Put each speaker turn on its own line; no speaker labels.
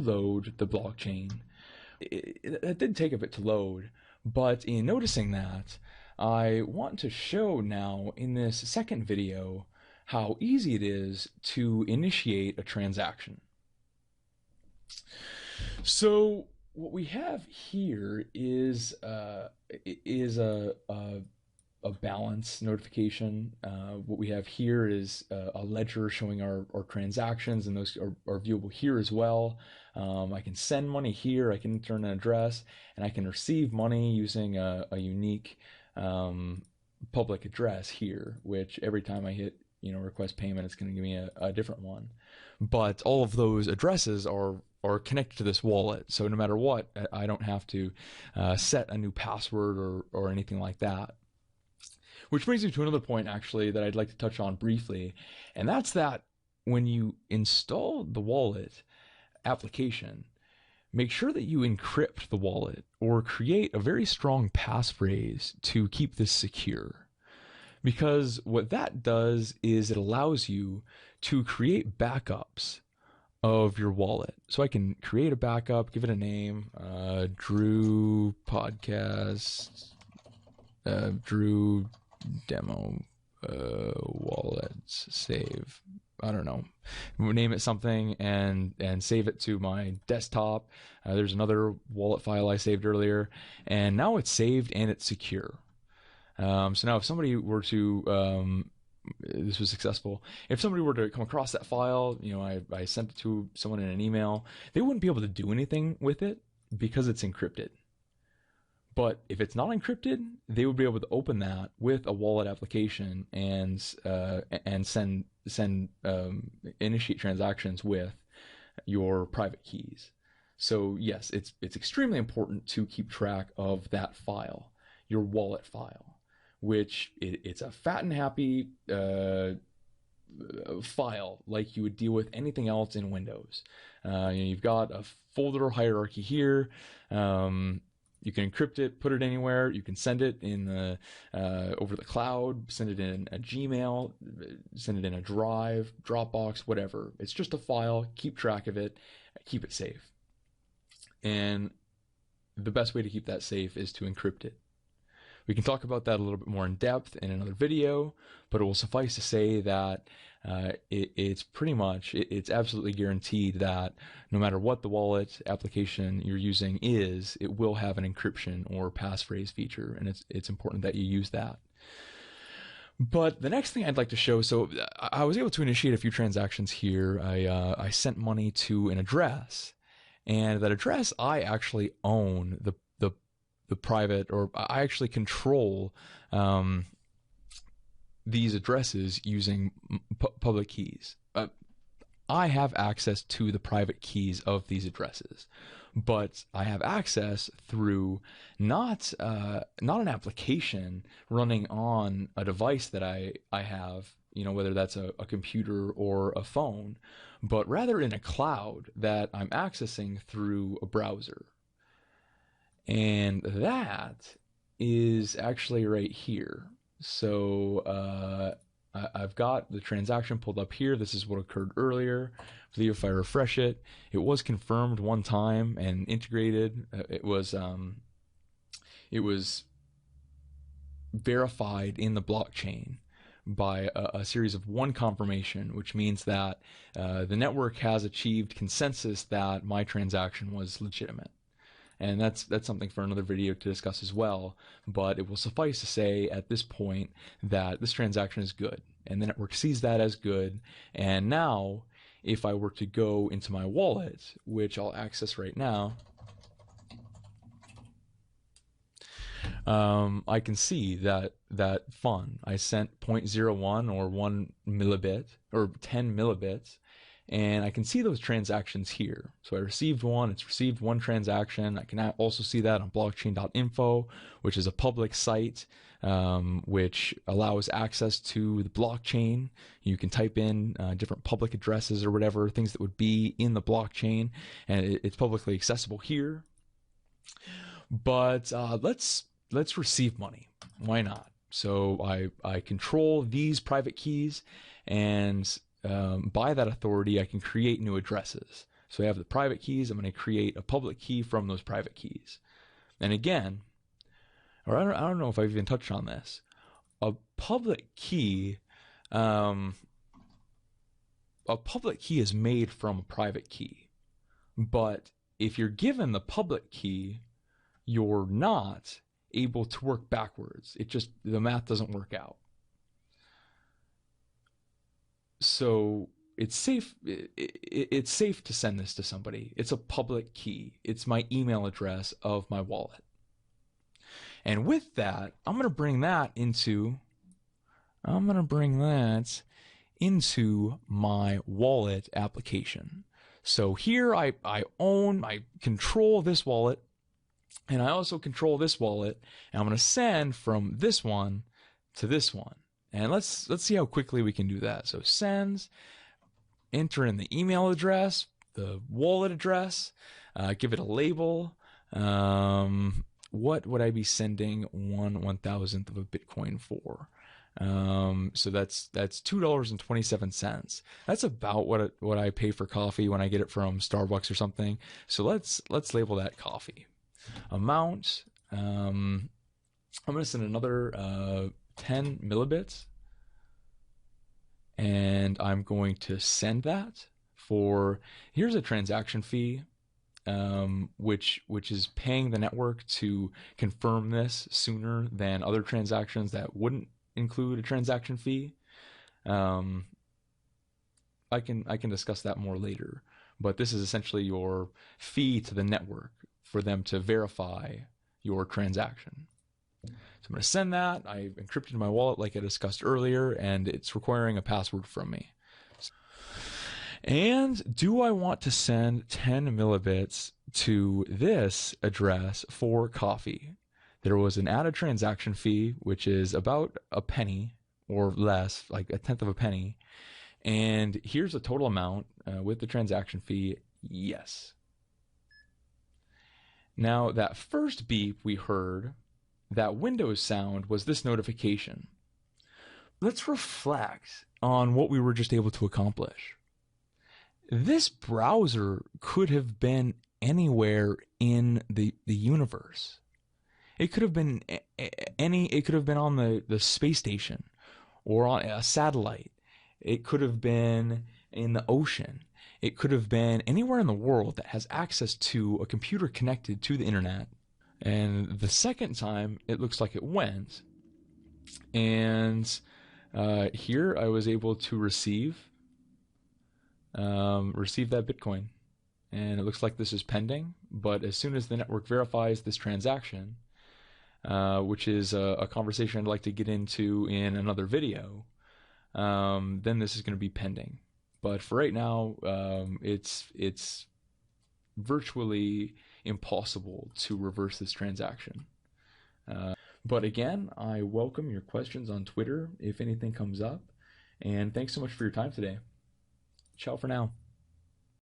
load the blockchain. It did take a bit to load, but in noticing that, I want to show now in this second video how easy it is to initiate a transaction. So what we have here is a balance notification. What we have here is a ledger showing our transactions, and those are viewable here as well. I can send money here, I can enter an address, and I can receive money using a unique public address here, which every time I hit request payment, it's going to give me a different one. But all of those addresses are connected to this wallet, so no matter what, I don't have to set a new password or anything like that. Which brings me to another point, actually, that I'd like to touch on briefly, and that's that when you install the wallet application, make sure that you encrypt the wallet or create a very strong passphrase to keep this secure. Because what that does is it allows you to create backups of your wallet. So I can create a backup, give it a name, Drew Podcast, Drew Demo Wallets Save. I don't know. We'll name it something and save it to my desktop. There's another wallet file I saved earlier, and now it's saved and it's secure. So now if somebody were to, this was successful, if somebody were to come across that file, I sent it to someone in an email, they wouldn't be able to do anything with it because it's encrypted. But if it's not encrypted, they would be able to open that with a wallet application and initiate transactions with your private keys. So yes, it's extremely important to keep track of that file, your wallet file, which it's a fat and happy file like you would deal with anything else in Windows. You've got a folder hierarchy here. You can encrypt it, put it anywhere. You can send it in over the cloud, send it in a Gmail, send it in a Drive, Dropbox, whatever. It's just a file. Keep track of it. Keep it safe. And the best way to keep that safe is to encrypt it. We can talk about that a little bit more in depth in another video, but it will suffice to say that it's absolutely guaranteed that no matter what the wallet application you're using is, it will have an encryption or passphrase feature, and it's important that you use that. But the next thing I'd like to show, so I was able to initiate a few transactions here. I sent money to an address, and that address I actually own the private, or I actually control these addresses using public keys. I have access to the private keys of these addresses, but I have access through not an application running on a device that I have, whether that's a computer or a phone, but rather in a cloud that I'm accessing through a browser. And that is actually right here. So I've got the transaction pulled up here. This is what occurred earlier. I believe if I refresh it, it was confirmed one time and integrated. It was verified in the blockchain by a series of one confirmation, which means that the network has achieved consensus that my transaction was legitimate. And that's something for another video to discuss as well, but it will suffice to say at this point that this transaction is good, and the network sees that as good. And now, if I were to go into my wallet, which I'll access right now, I can see that fun. I sent 0.01 or 1 millibit, or 10 millibits, and I can see those transactions here. So I received one, it's received one transaction. I can also see that on blockchain.info, which is a public site which allows access to the blockchain. You can type in different public addresses or whatever, things that would be in the blockchain, and it's publicly accessible here. But let's receive money. Why not? So I control these private keys, and by that authority, I can create new addresses. So I have the private keys. I'm going to create a public key from those private keys. And again, or I don't know if I've even touched on this. A public key, a public key is made from a private key. But if you're given the public key, you're not able to work backwards. The math doesn't work out. So it's safe. It's safe to send this to somebody. It's a public key. It's my email address of my wallet. And with that, I'm going to bring that into my wallet application. So here I control this wallet, and I also control this wallet, and I'm going to send from this one to this one. And let's see how quickly we can do that. So sends, enter in the email address, the wallet address, give it a label. What would I be sending 1/1000th of a Bitcoin for? So that's $2.27. That's about what I pay for coffee when I get it from Starbucks or something. So let's label that coffee. Amount. I'm going to send another 10 millibits, and I'm going to send that for. Here's a transaction fee. Which is paying the network to confirm this sooner than other transactions that wouldn't include a transaction fee. I can discuss that more later, but this is essentially your fee to the network for them to verify your transaction. So I'm going to send that. I've encrypted my wallet like I discussed earlier, and it's requiring a password from me. And do I want to send 10 millibits to this address for coffee? There was an added transaction fee, which is about a penny or less, like 1/10 of a penny. And here's the total amount with the transaction fee. Yes. Now, that first beep we heard, that Windows sound, was this notification. Let's reflect on what we were just able to accomplish. This browser could have been anywhere in the universe. It could have been it could have been on the space station or on a satellite. It could have been in the ocean. It could have been anywhere in the world that has access to a computer connected to the internet. And the second time, it looks like it went. And here I was able to receive that Bitcoin, and it looks like this is pending. But as soon as the network verifies this transaction, which is a conversation I'd like to get into in another video, then this is going to be pending. But for right now, it's virtually impossible to reverse this transaction. But again, I welcome your questions on Twitter if anything comes up, and thanks so much for your time today. Ciao for now.